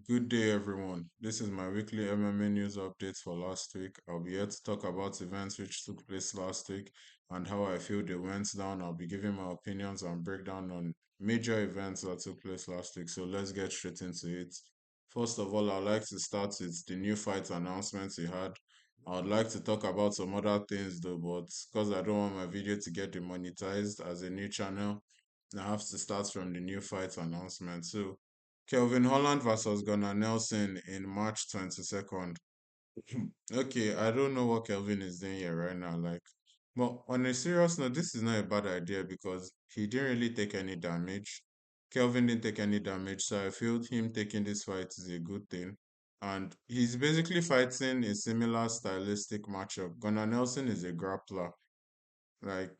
Good day, everyone. This is my weekly MMA news updates for last week. I'll be here to talk about events which took place last week and how I feel they went down. I'll be giving my opinions and breakdown on major events that took place last week. So let's get straight into it. First of all, I'd like to start with the new fight announcements we had. I'd like to talk about some other things though, but because I don't want my video to get demonetized as a new channel, I have to start from the new fight announcement. So, Kelvin Holland versus Gunnar Nelson in March 22nd. Okay, I don't know what Kelvin is doing here right now. But on a serious note, this is not a bad idea because he didn't really take any damage. Kelvin didn't take any damage, so I feel him taking this fight is a good thing. And he's basically fighting a similar stylistic matchup. Gunnar Nelson is a grappler. Like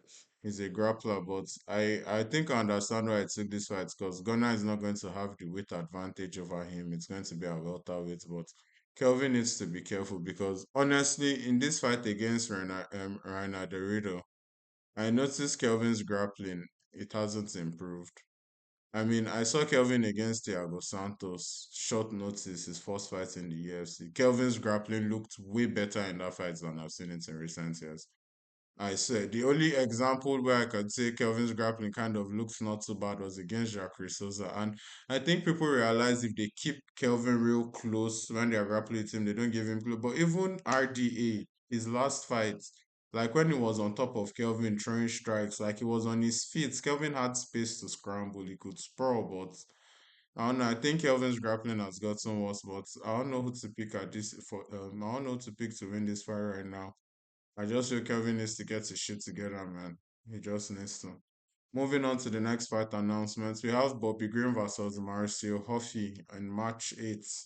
he's a grappler, but I think I understand why I took this fight because Gunnar is not going to have the weight advantage over him. It's going to be a welterweight, but Kelvin needs to be careful because honestly, in this fight against Reina Dorito, I noticed Kelvin's grappling. It hasn't improved. I mean, I saw Kelvin against Thiago Santos, short notice, his first fight in the UFC. Kelvin's grappling looked way better in that fight than I've seen it in recent years. I said the only example where I could say Kelvin's grappling kind of looks not so bad was against Jacques Souza. And I think people realize if they keep Kelvin real close when they're grappling with him, they don't give him close. But even RDA, his last fight, like when he was on top of Kelvin throwing strikes, like he was on his feet, Kelvin had space to scramble, he could sprawl, but I don't know. I think Kelvin's grappling has gotten worse, but I don't know who to pick at this for. I don't know who to pick to win this fight right now. I just feel Kevin needs to get his shit together, man. He just needs to. Moving on to the next fight announcements, we have Bobby Green versus Marcio Huffy on March 8th.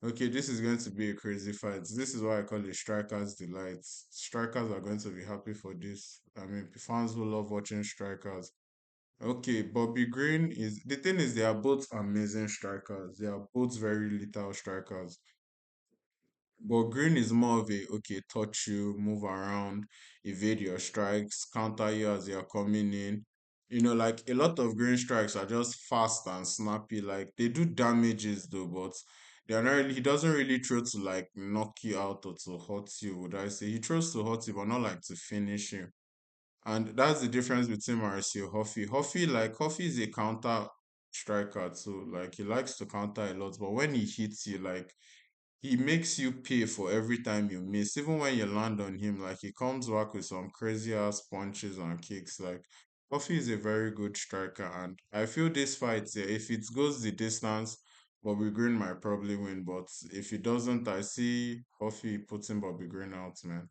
Okay, this is going to be a crazy fight. This is why I call it Strikers Delight. Strikers are going to be happy for this. I mean, fans will love watching strikers. Okay, Bobby Green is the thing is they are both amazing strikers. They are both very lethal strikers. But green is more of a okay, touch you, move around, evade your strikes, counter you as you're coming in. Like a lot of green strikes are just fast and snappy. Like they do damages though, but they're not really, he doesn't really throw to like knock you out or to hurt you, would I say. He throws to hurt you, but not like to finish you. And that's the difference between Marcio Huffy. Huffy is a counter striker too. Like he likes to counter a lot, but when he hits you, like he makes you pay for every time you miss. Even when you land on him, like he comes back with some crazy ass punches and kicks. Like Buffy is a very good striker, and I feel this fight, if it goes the distance, Bobby Green might probably win. But if it doesn't, I see Buffy putting Bobby Green out, man.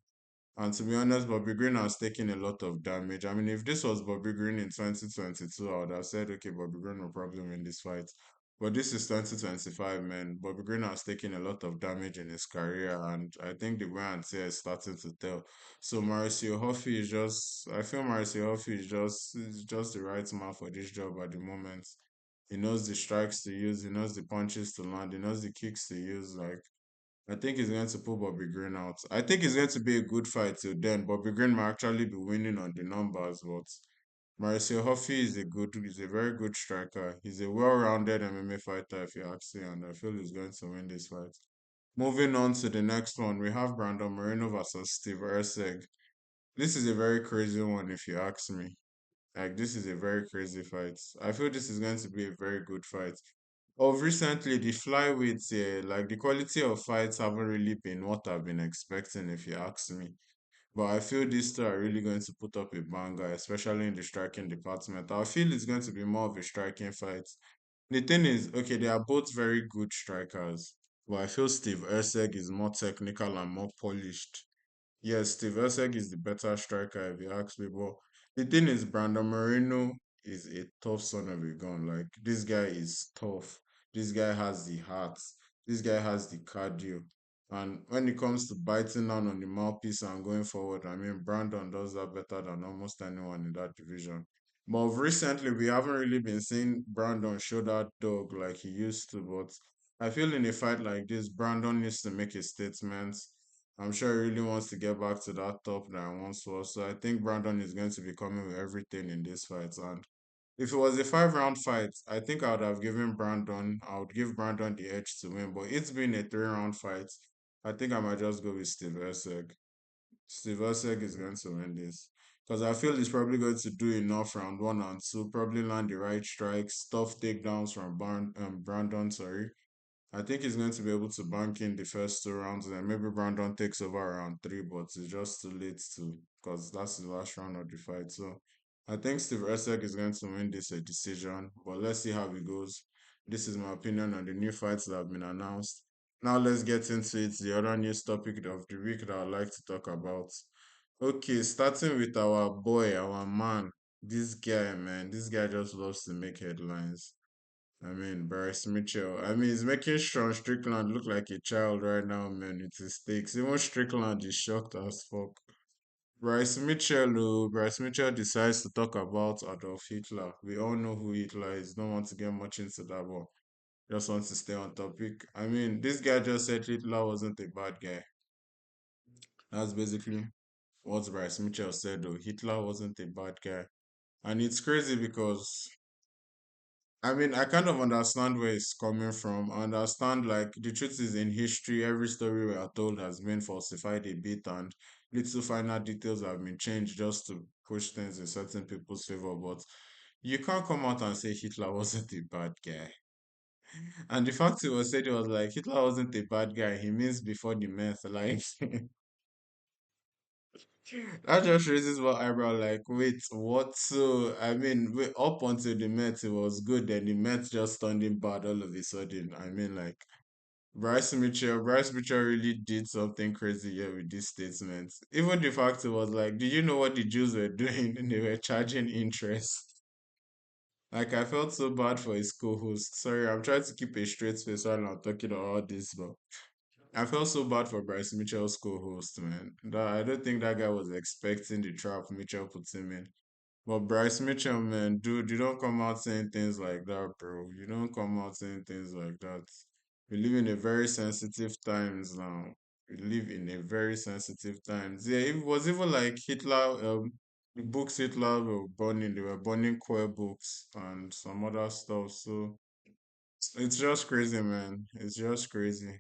And to be honest, Bobby Green has taken a lot of damage. I mean, if this was Bobby Green in 2022, I would have said, okay, Bobby Green will probably win this fight. But this is 2025, man. Bobby Green has taken a lot of damage in his career, and I think the wear and tear is starting to tell. So Mauricio Huffy is just, I feel Mauricio Huffy is just the right man for this job at the moment. He knows the strikes to use, he knows the punches to land, he knows the kicks to use. Like I think he's going to pull Bobby Green out. I think it's going to be a good fight till then. Bobby Green might actually be winning on the numbers, but Mauricio Huffy is a very good striker. He's a well-rounded MMA fighter, if you ask me, and I feel he's going to win this fight. Moving on to the next one, we have Brandon Moreno versus Steve Erceg. This is a very crazy one, if you ask me. Like this is a very crazy fight. I feel this is going to be a very good fight. Of recently, the flyweights, yeah, like the quality of fights haven't really been what I've been expecting, if you ask me. But I feel these two are really going to put up a banger, especially in the striking department. I feel it's going to be more of a striking fight. The thing is, okay, they are both very good strikers, but I feel Steve Erceg is more technical and more polished. Yes, Steve Erceg is the better striker if you ask me, but the thing is, Brandon Moreno is a tough son of a gun. Like this guy is tough. This guy has the heart. This guy has the cardio. And when it comes to biting down on the mouthpiece and going forward, I mean, Brandon does that better than almost anyone in that division. But recently, we haven't really been seeing Brandon show that dog like he used to. But I feel in a fight like this, Brandon needs to make a statement. I'm sure he really wants to get back to that top that I once was. So I think Brandon is going to be coming with everything in this fight. And If it was a 5 round fight, I think I would have given Brandon. I would give Brandon the edge to win. But it's been a 3 round fight. I think I might just go with Steve Essek. Steve Essek is going to win this because I feel he's probably going to do enough round one and two, probably land the right strikes, tough takedowns from Brandon. Sorry, I think he's going to be able to bank in the first 2 rounds, and then maybe Brandon takes over round three, but it's just too late to because that's the last round of the fight. So I think Steve Erceg is going to win this a decision, but let's see how it goes. This is my opinion on the new fights that have been announced. Now let's get into it. The other news topic of the week that I'd like to talk about. Okay, starting with our boy, our man. This guy, man, this guy just loves to make headlines. I mean, Bryce Mitchell. I mean, he's making Sean Strickland look like a child right now, man, with his takes. Even Strickland is shocked as fuck. Bryce Mitchell decides to talk about Adolf Hitler. We all know who Hitler is. Don't want to get much into that, but just want to stay on topic. I mean, this guy just said Hitler wasn't a bad guy. That's basically what Bryce Mitchell said, though. Hitler wasn't a bad guy. And it's crazy because I mean, I kind of understand where it's coming from. I understand, like, the truth is in history, every story we are told has been falsified a bit, and little final details have been changed just to push things in certain people's favor. But you can't come out and say Hitler wasn't a bad guy. And the fact he was said it was like Hitler wasn't a bad guy, he means before the meth. Like, that just raises one eyebrow, like, wait, what? So, I mean, up until the Met, it was good, then the Met just turned him bad all of a sudden. I mean, like, Bryce Mitchell really did something crazy here with this statement. Even the fact it was like, do you know what the Jews were doing? They were charging interest. Like, I felt so bad for his co-host. Sorry, I'm trying to keep a straight face while I'm talking about this, but I felt so bad for Bryce Mitchell's co-host, man. That I don't think that guy was expecting the trap Mitchell put him in. But Bryce Mitchell, man, dude, you don't come out saying things like that, bro. You don't come out saying things like that. We live in a very sensitive times now. We live in a very sensitive times. Yeah, it was even like Hitler, the books Hitler were burning, they were burning queer books and some other stuff. So it's just crazy, man. It's just crazy.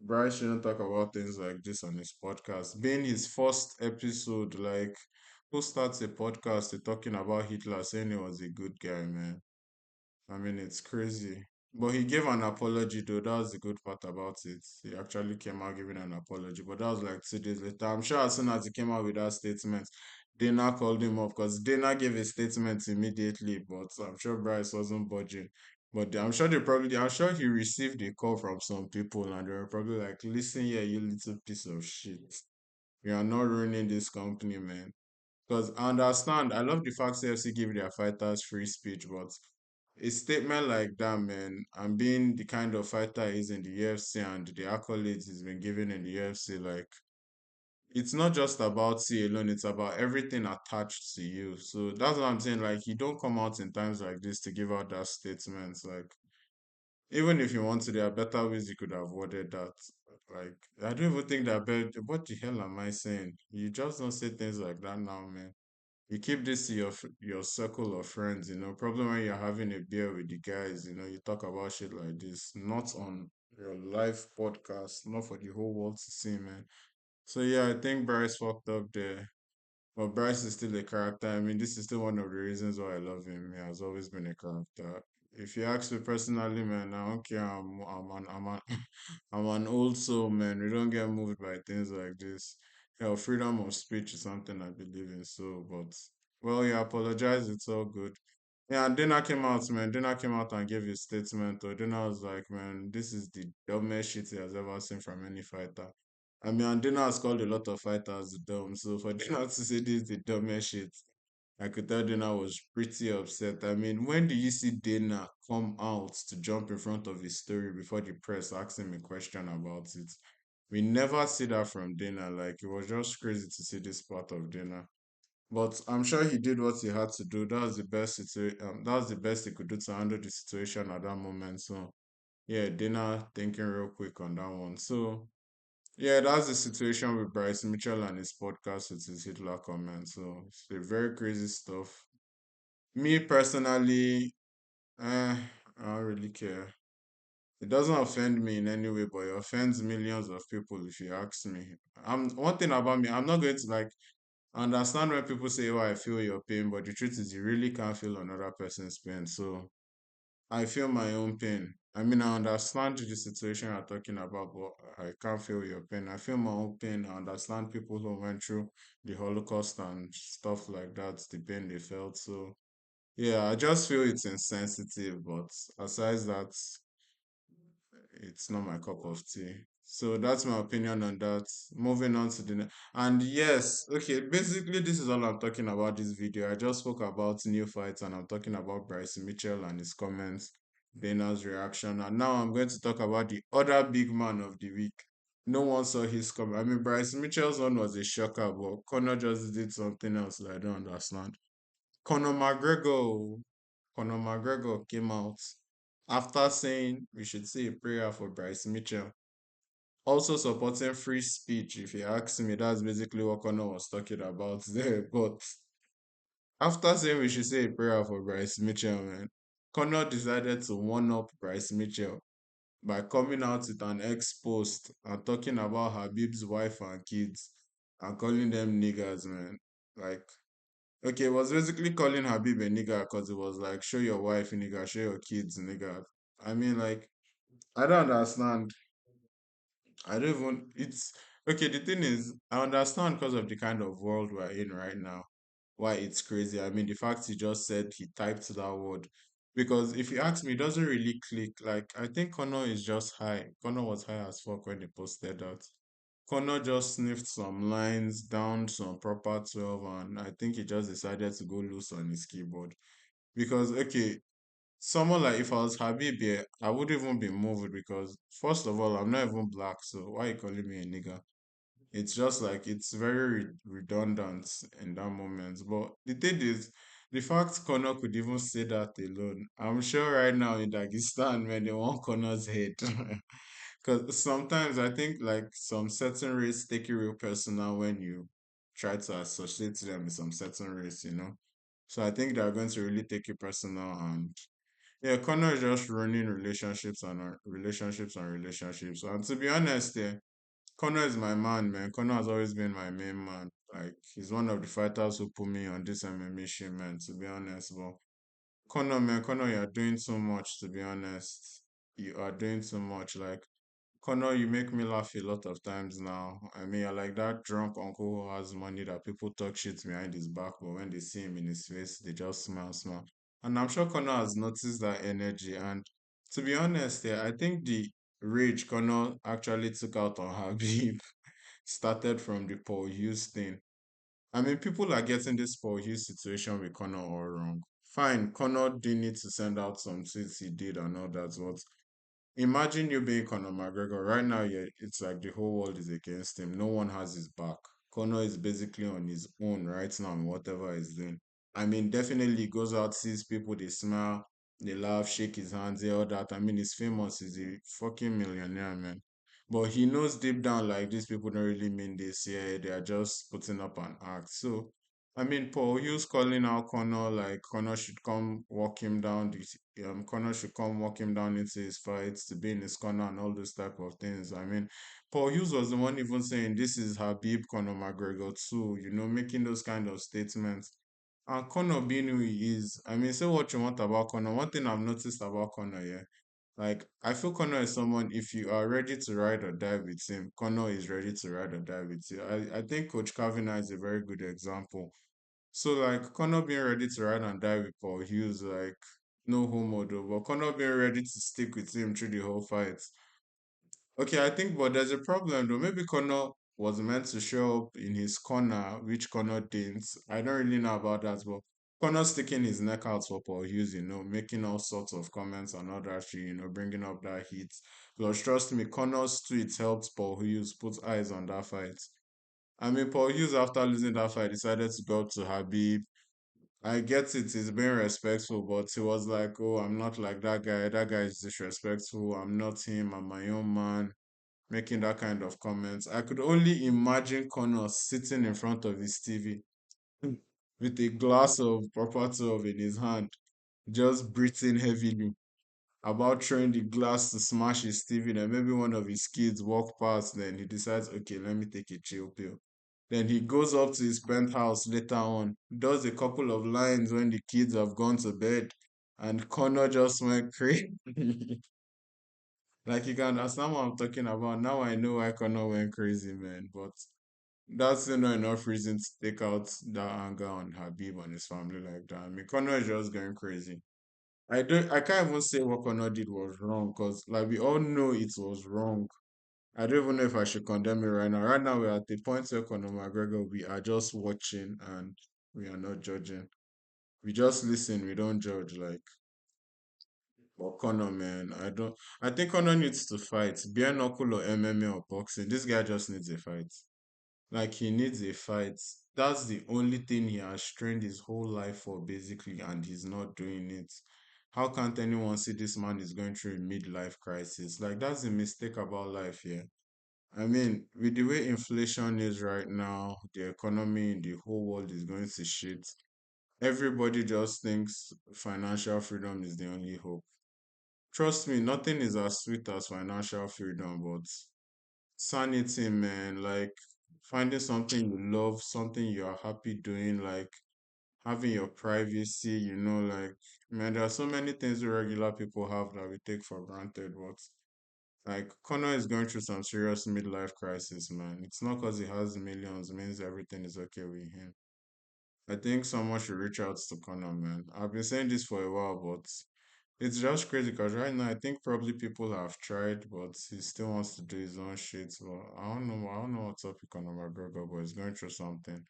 Bryce shouldn't talk about things like this on his podcast. Being his first episode, like, who starts a podcast to talking about Hitler saying he was a good guy, man? I mean, it's crazy. But he gave an apology, though. That was the good part about it. He actually came out giving an apology. But that was like 2 days later. I'm sure as soon as he came out with that statement, Dana called him up because Dana gave a statement immediately. But I'm sure Bryce wasn't budging. But I'm sure he received a call from some people and they were probably like, listen here, you little piece of shit. You are not ruining this company, man. Because I understand, I love the fact CFC give their fighters free speech, but a statement like that, man, and being the kind of fighter he is in the UFC and the accolades he's been given in the UFC, like, it's not just about C alone, it's about everything attached to you. So that's what I'm saying. Like, you don't come out in times like this to give out that statement. Like, even if you want to, there are better ways you could have worded that. Like, I don't even think that, what the hell am I saying? You just don't say things like that now, man. You keep this to your circle of friends, Problem when you're having a beer with the guys, you talk about shit like this, not on your live podcast, not for the whole world to see, man. So yeah, I think Bryce fucked up there. But Bryce is still a character. I mean, this is still one of the reasons why I love him. He has always been a character. If you ask me personally, man, I don't care. I'm an old soul, man. We don't get moved by things like this. Hell, freedom of speech is something I believe in. So, but well, yeah, apologize. It's all good. Yeah, and Dana came out, man. Dana came out and gave his statement. Or Dana was like, man, this is the dumbest shit he has ever seen from any fighter. I mean, and Dana has called a lot of fighters dumb. So for Dana to say this is the dumbest shit, I could tell Dana was pretty upset. I mean, when do you see Dana come out to jump in front of his story before the press asks him a question about it? We never see that from Dana. Like, it was just crazy to see this part of Dana. But I'm sure he did what he had to do. That was the best that was the best he could do to handle the situation at that moment. So yeah, Dana thinking real quick on that one. So yeah, that's the situation with Bryce Mitchell and his podcast with his Hitler comment. So it's a very crazy stuff. Me personally, I don't really care. It doesn't offend me in any way, but it offends millions of people if you ask me. I'm one thing about me, I'm not going to like understand when people say, "Oh, I feel your pain," but the truth is, you really can't feel another person's pain. So I feel my own pain. I mean, I understand the situation you're talking about, but I can't feel your pain. I feel my own pain. I understand people who went through the Holocaust and stuff like that, the pain they felt. So yeah, I just feel it's insensitive, but aside that, it's not my cup of tea. So that's my opinion on that. Moving on to the and yes, okay, basically this is all I'm talking about this video. I just spoke about new fights and I'm talking about Bryce Mitchell and his comments, Dana's reaction, and now I'm going to talk about the other big man of the week. No one saw his comment. I mean, Bryce Mitchell's one was a shocker, but Conor just did something else that I don't understand. Conor McGregor, Conor McGregor came out after saying we should say a prayer for Bryce Mitchell. Also supporting free speech, if you ask me, that's basically what Conor was talking about there. But after saying we should say a prayer for Bryce Mitchell, man, Conor decided to one up Bryce Mitchell by coming out with an ex post and talking about Habib's wife and kids and calling them niggers, man. Like, okay, it was basically calling Habib a nigger because it was like, show your wife, nigger, show your kids, nigger. I mean, like, I don't understand. I don't even, it's, okay, the thing is, I understand because of the kind of world we're in right now, why it's crazy. I mean, the fact he just said he typed that word. Because if you ask me, it doesn't really click. Like, I think Connor is just high. Connor was high as fuck when he posted that. Connor just sniffed some lines, down some proper 12, and I think he just decided to go loose on his keyboard. Because, okay, someone like if I was Habib, yeah, I would even be moved because, first of all, I'm not even black, so why you calling me a nigga? It's just like it's very redundant in that moment. But the thing is, the fact Connor could even say that alone, I'm sure right now in Dagestan, when they want Connor's head. Because sometimes I think like some certain race take it real personal when you try to associate them with some certain race, you know. So I think they're going to really take it personal and yeah, Connor is just running relationships and relationships and relationships. And to be honest, yeah, Connor is my man, man. Connor has always been my main man. Like he's one of the fighters who put me on this MMA shit, man. To be honest, but Connor, man, Connor, you are doing so much. To be honest, you are doing so much. Like Connor, you make me laugh a lot of times now. I mean, you're like that drunk uncle who has money that people talk shit behind his back, but when they see him in his face, they just smile, smile. And I'm sure Connor has noticed that energy. And to be honest, yeah, I think the rage Connor actually took out on Habib started from the Paul Hughes thing. I mean, people are getting this Paul Hughes situation with Connor all wrong. Fine, Connor didn't need to send out some tweets he did and all that, but imagine you being Conor McGregor. Right now, yeah, it's like the whole world is against him. No one has his back. Conor is basically on his own right now in whatever he's doing. I mean, definitely he goes out, sees people, they smile, they laugh, shake his hands, all that. I mean, he's famous. He's a fucking millionaire, man. But he knows deep down, like, these people don't really mean this. Yeah, they are just putting up an act. So, I mean, Paul Hughes calling out Connor, like Connor should come walk him down. Connor should come walk him down into his fights to be in his corner and all those type of things. I mean, Paul Hughes was the one even saying this is Habib Conor McGregor too. You know, making those kind of statements. And Conor being who he is, I mean, say what you want about Conor. One thing I've noticed about Conor, yeah, like I feel Conor is someone if you are ready to ride or die with him, Conor is ready to ride or die with you. I think Coach Kavanaugh is a very good example. So like Conor being ready to ride and die with Paul Hughes, like no homo though, but Conor being ready to stick with him through the whole fight. Okay, I think, but there's a problem though. Maybe Conor was meant to show up in his corner, which Conor didn't. I don't really know about that, but Conor sticking his neck out for Paul Hughes, you know, making all sorts of comments and all that shit, you know, bringing up that heat. Plus, trust me, Conor's tweets helped Paul Hughes put eyes on that fight. I mean, Paul Hughes, after losing that fight, decided to go up to Habib. I get it, he's being respectful, but he was like, oh, I'm not like that guy. That guy is disrespectful. I'm not him. I'm my own man. Making that kind of comments. I could only imagine Connor sitting in front of his TV. with a glass of Papa 12 in his hand, just breathing heavily, about throwing the glass to smash his TV. Then maybe one of his kids walk past, then he decides, okay, let me take a chill pill. Then he goes up to his penthouse later on, does a couple of lines when the kids have gone to bed, and Connor just went crazy. Like you can understand what I'm talking about. Now I know why Connor went crazy, man. But that's still not enough reason to take out that anger on Habib and his family like that. I mean, Connor is just going crazy. I can't even say what Connor did was wrong because like we all know it was wrong. I don't even know if I should condemn it right now. Right now we're at the point where Conor McGregor, we are just watching and we are not judging. We just listen, we don't judge. Like, but Conor, man, I think Conor needs to fight. Bare knuckle or MMA or boxing. This guy just needs a fight. Like he needs a fight. That's the only thing he has trained his whole life for, basically, and he's not doing it. How can't anyone see this man is going through a midlife crisis? Like that's the mistake about life here. I mean, with the way inflation is right now, the economy in the whole world is going to shit. Everybody just thinks financial freedom is the only hope. Trust me, nothing is as sweet as financial freedom, but sanity, man, like finding something you love, something you are happy doing, like having your privacy, like, man, there are so many things that regular people have that we take for granted, but like Connor is going through some serious midlife crisis, man. It's not because he has millions means everything is okay with him. I think someone should reach out to Connor, man. I've been saying this for a while, but it's just crazy because right now I think probably people have tried, but he still wants to do his own shit. But I don't know. I don't know what's up with Conor McGregor, but he's going through something.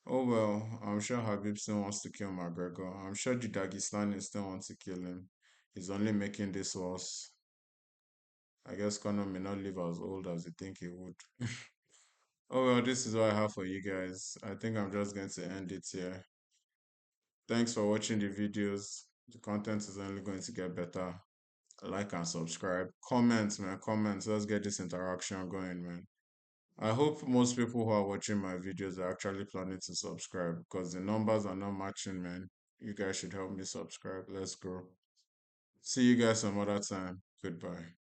Oh well, I'm sure Habib still wants to kill McGregor. I'm sure the Dagestani still wants to kill him. He's only making this worse. I guess Conor may not live as old as you think he would. Oh well, this is what I have for you guys. I think I'm just going to end it here. Thanks for watching the videos. The content is only going to get better. Like and subscribe. Comments, man. Comments. Let's get this interaction going, man. I hope most people who are watching my videos are actually planning to subscribe because the numbers are not matching, man. You guys should help me subscribe. Let's grow. See you guys some other time. Goodbye.